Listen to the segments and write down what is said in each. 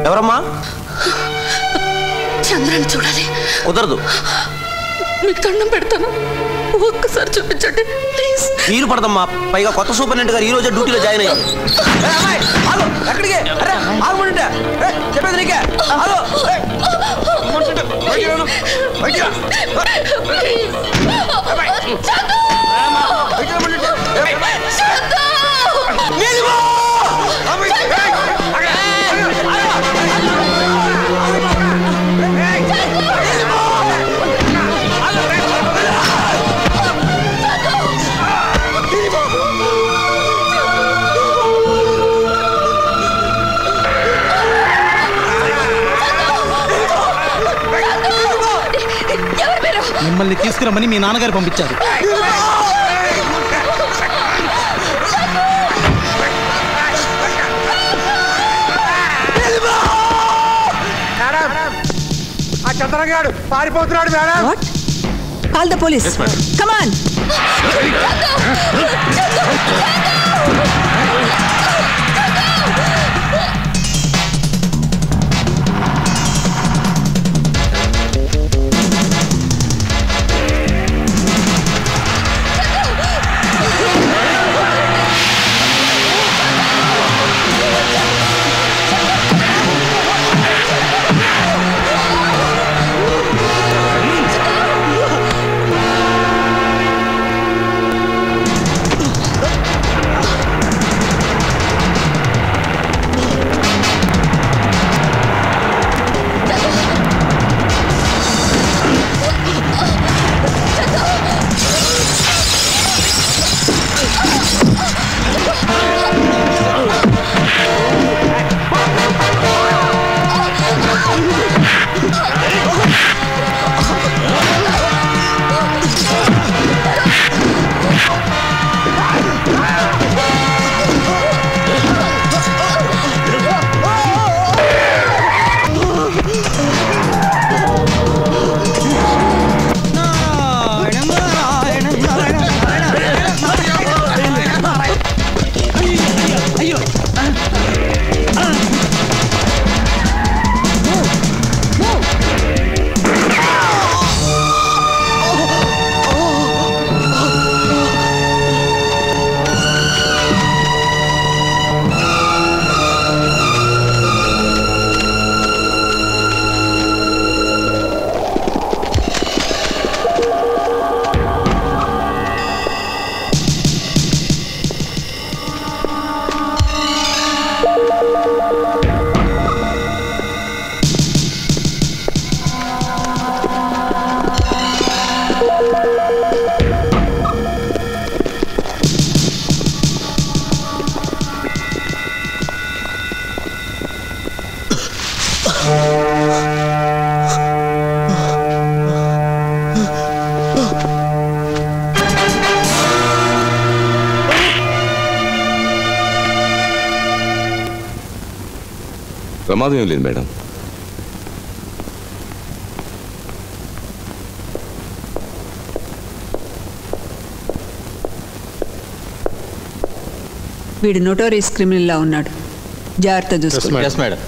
ఎవరమ్మా? చంద్రని చూడాలి. కుదరదు. మీకు దండం పెడతాను, ఒక్కసారి చూపించండి ప్లీజ్. వీలు పడదమ్మా, పైగా కొత్త సూపరింటెండెంట్ గారు ఈ రోజే డ్యూటీలో జాయిన్ అయ్యారు. ఎక్కడికి చెప్పేది నీకే. మిమ్మల్ని తీసుకురమ్మని మీ నాన్నగారు పంపించారు. ఆ చంద్రగాడు పారిపోతున్నాడు madam. Call the police. Come on. ప్రమాదం ఏం లేదు మేడం. వీడు నోటోరియస్ క్రిమినల్ లా ఉన్నాడు, జాగ్రత్త చూసుకోండి. Yes madam.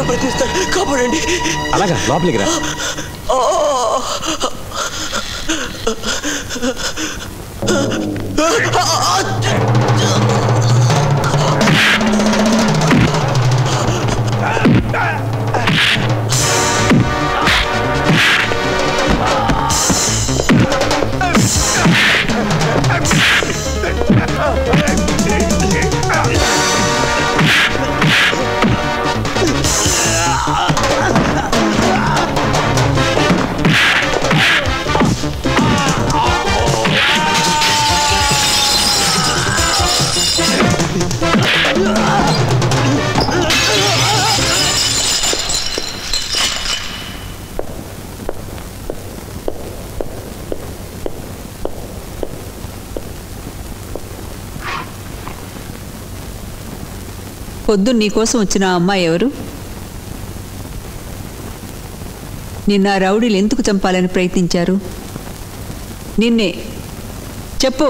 ప్రయత్నిస్తాను, కాపాడండి. అలాగా, లోపలికి రా. పొద్దున్న నీకోసం వచ్చిన ఆ అమ్మాయి ఎవరు? నిన్న రౌడీలు ఎందుకు చంపాలని ప్రయత్నించారు? నిన్నే చెప్పు.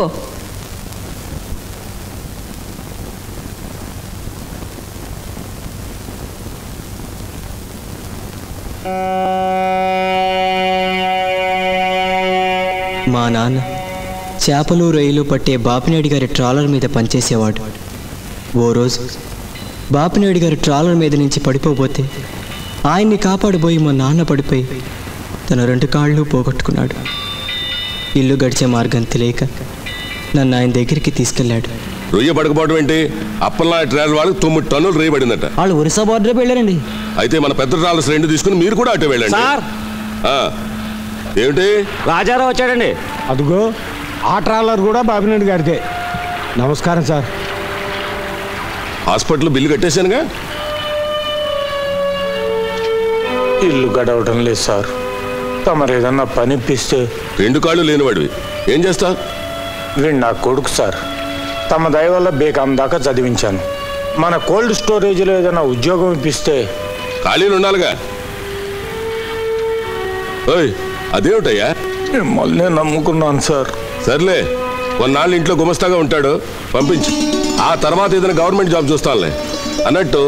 మా నాన్న చేపలు రొయ్యలు పట్టే బాపినాయుడు గారి ట్రాలర్ మీద పనిచేసేవాడు. ఓ రోజు బాపినాయుడు గారి ట్రాలర్ మీద నుంచి పడిపోతే ఆయన్ని కాపాడబోయి మా నాన్న పడిపోయి తన 2 కాళ్ళు పోగొట్టుకున్నాడు. ఇల్లు గడిచే మార్గం తెలియక నన్ను ఆయన దగ్గరికి తీసుకెళ్ళాడు. రొయ్య పడకపోవడం ఏంటి? అప్పల్లా ట్రాలర్ వాళ్ళకి 9 టన్నులు రేయబడిందట. వాళ్ళు ఒరిస్సా బార్డర్ వెళ్ళారండి. అయితే మన పెద్ద ట్రాలర్స్ 2 తీసుకుని మీరు కూడా అటు వెళ్ళండి. ఏమిటి? రాజారావు వచ్చాడండి. అదిగో ఆ ట్రాలర్ కూడా బాపినాయుడు గారిదే. నమస్కారం సార్. Hospital bill కట్టేశానుగా. ఇల్లు గడవడం లేదు సార్. తమరు ఏదన్నా పని ఇప్పిస్తే. 2 కాళ్ళు లేనివాడివి ఏం చేస్తా? వీడు నా కొడుకు సార్. తమ దయ వల్ల బేకాం దాకా చదివించాను. మన కోల్డ్ స్టోరేజ్లో ఏదైనా ఉద్యోగం ఇప్పిస్తే. ఖాళీలు ఉండాలిగా. ఓయ్ అదేమిటయ్యా? మిమ్మల్ని నమ్ముకున్నాను సార్. సర్లే, కొన్నాళ్ళు ఇంట్లో గుమస్తాగా ఉంటాడు, పంపించు. ఆ తర్వాత ఏదైనా గవర్నమెంట్ జాబ్ చూస్తానులే. అన్నట్టు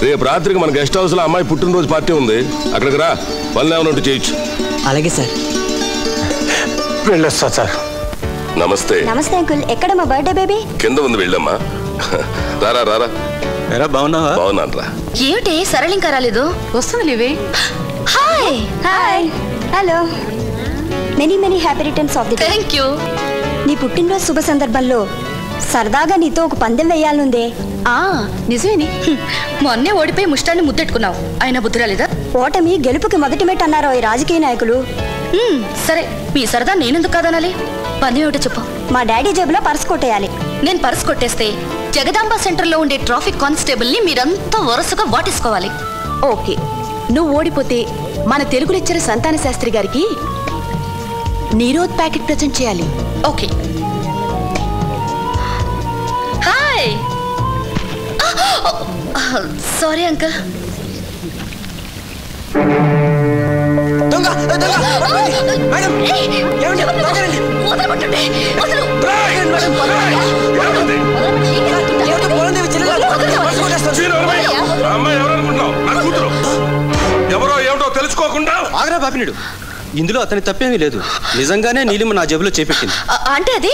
రేపు రాత్రికి మన గెస్ట్ హౌస్లో అమ్మాయి పుట్టినరోజు పార్టీ ఉంది, అక్కడికి రా. పనులు ఏమైనా ఉంటే చేయొచ్చు. అలాగే సార్. వెళ్ళొస్తా సార్. నమస్తే. నమస్తే అంకుల్. ఎక్కడ మా బర్త్డే బేబీ? కింద ఉంది, వెళ్ళమ్మా. రారా రారా. బాగున్నావా? బాగున్నాను రా. ఏమిటి సరళ ఇంకా రాలేదు? వస్తుంది లేవే. Hi hi hello. Many many happy returns of the day. Thank you. నీ పుట్టినరోజు శుభ సందర్భంలో సరదాగా నీతో ఒక పందెం వేయాలనుందే. నిజమేని. మొన్నే ఓడిపోయి ముష్టాన్ని ముద్దెట్టుకున్నావు, అయినా బుద్ధి రాలేదా? ఓటమి గెలుపుకి మొదటి మెట్టు అన్నారు ఈ రాజకీయ నాయకులు. సరే, మీ సరదా నేనెందుకు కాదనాలి? పందెం ఏమిటో చెప్పు. మా డాడీ జేబులో పర్స్ కొట్టేయాలి. నేను పర్స్ కొట్టేస్తే జగదాంబ సెంటర్లో ఉండే ట్రాఫిక్ కానిస్టేబుల్ని మీరంతా వరుసగా వాటేసుకోవాలి. ఓకే. నువ్వు ఓడిపోతే మన తెలుగు లెక్చరర్ సంతాన శాస్త్రి గారికి నీరోద్ ప్యాకెట్ ప్రజెంట్ చేయాలి. ఓకే. హాయ్. Sorry uncle. ఎవరో ఏమిటో తెలుసుకోకుండా ఆగ్రా బాపినాయుడు. ఇందులో అతని తప్పేమీ లేదు. నిజంగానే నీలిమ నా జేబులో చేపెట్టింది. అంటే అది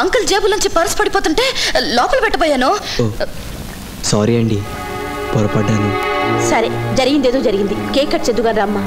అంకుల్ జేబులోంచి పర్స్ పడిపోతుంటే లోపల పెట్టబోయాను. సారీ అండి, పొరపడ్డాను. సరే, జరిగిందేదో జరిగింది. కేక్ కట్ చేద్దుగా రమ్మా.